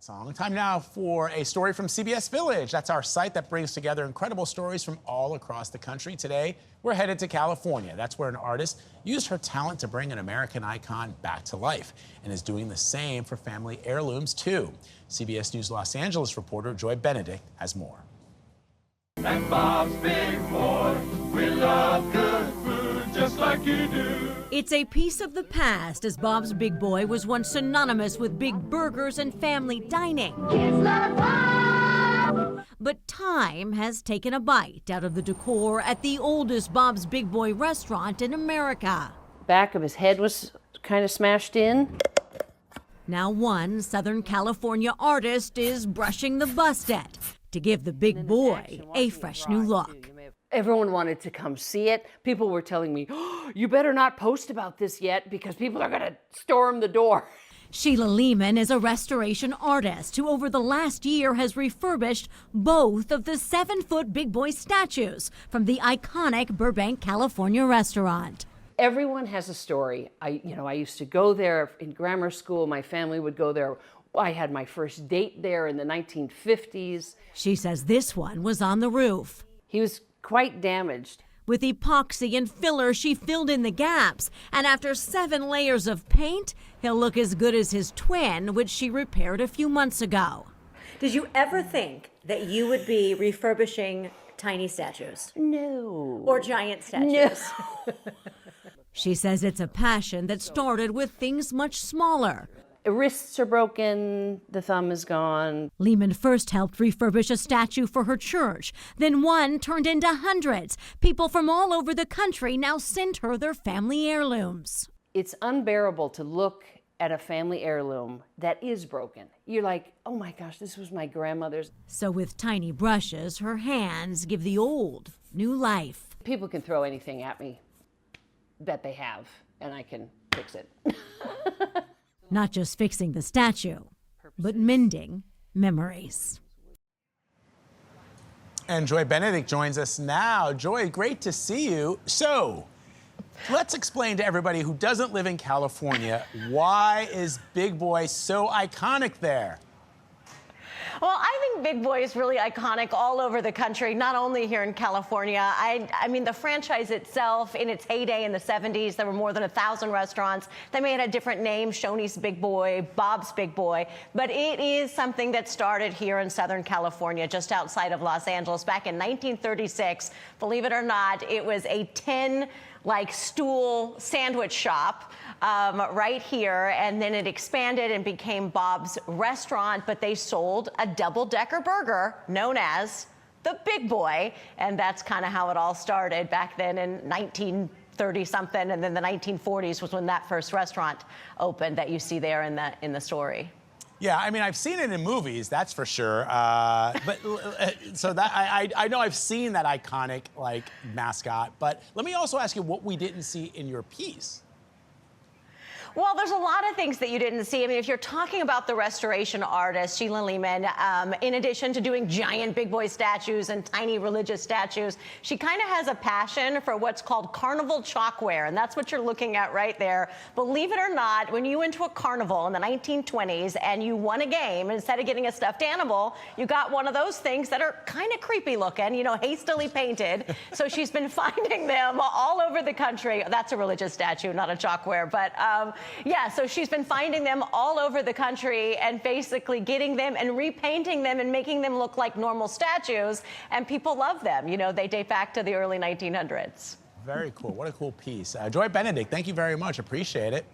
song. Time now for a story from CBS Village. That's our site that brings together incredible stories from all across the country. Today, we're headed to California. That's where an artist used her talent to bring an American icon back to life and is doing the same for family heirlooms, too. CBS News Los Angeles reporter Joy Benedict has more. At Bob's Big Boy, we love good food just like you do. It's a piece of the past, as Bob's Big Boy was once synonymous with big burgers and family dining. Kids love Bob! But time has taken a bite out of the decor at the oldest Bob's Big Boy restaurant in America. Back of his head was kind of smashed in. Now one Southern California artist is brushing the busted to give the Big Boy a fresh new look. Everyone wanted to come see it. People were telling me, oh, you better not post about this yet because people are going to storm the door. Sheila Lehman is a restoration artist who over the last year has refurbished both of the 7-foot Big Boy statues from the iconic Burbank, California restaurant. Everyone has a story. I used to go there in grammar school. My family would go there. I had my first date there in the 1950s. She says this one was on the roof. He was quite damaged. With epoxy and filler, she filled in the gaps. And after 7 layers of paint, he'll look as good as his twin, which she repaired a few months ago. Did you ever think that you would be refurbishing tiny statues? No. Or giant statues? No. She says it's a passion that started with things much smaller. The wrists are broken, the thumb is gone. Lehman first helped refurbish a statue for her church. Then one turned into hundreds. People from all over the country now send her their family heirlooms. It's unbearable to look at a family heirloom that is broken. You're like, oh my gosh, this was my grandmother's. So with tiny brushes, her hands give the old new life. People can throw anything at me that they have, and I can fix it. Not just fixing the statue, but mending memories. And Joy Benedict joins us now. Joy, great to see you. So, let's explain to everybody who doesn't live in California, why is Big Boy so iconic there? Well, I think Big Boy is really iconic all over the country, not only here in California. I mean, the franchise itself, in its heyday in the 70s, there were more than 1,000 restaurants. They may have had different names, Shoney's Big Boy, Bob's Big Boy, but it is something that started here in Southern California, just outside of Los Angeles, back in 1936. Believe it or not, it was a 10 stool sandwich shop right here, and then it expanded and became Bob's Restaurant, but they sold a double-decker burger known as the Big Boy, and that's kind of how it all started back then in 1930-something, and then the 1940s was when that first restaurant opened that you see there in the story. Yeah, I mean, I've seen it in movies, that's for sure. So that I know I've seen that iconic mascot. But let me also ask you what we didn't see in your piece. Well, there's a lot of things that you didn't see. I mean, if you're talking about the restoration artist, Sheila Lehman, in addition to doing giant Big Boy statues and tiny religious statues, she kind of has a passion for what's called carnival chalkware, and that's what you're looking at right there. Believe it or not, when you went to a carnival in the 1920s and you won a game, instead of getting a stuffed animal, you got one of those things that are kind of creepy looking, hastily painted. So she's been finding them all over the country. That's a religious statue, not a chalkware, but yeah, so she's been finding them all over the country and basically getting them and repainting them and making them look like normal statues, and people love them. They date back to the early 1900s. Very cool. What a cool piece. Joy Benedict, thank you very much. Appreciate it.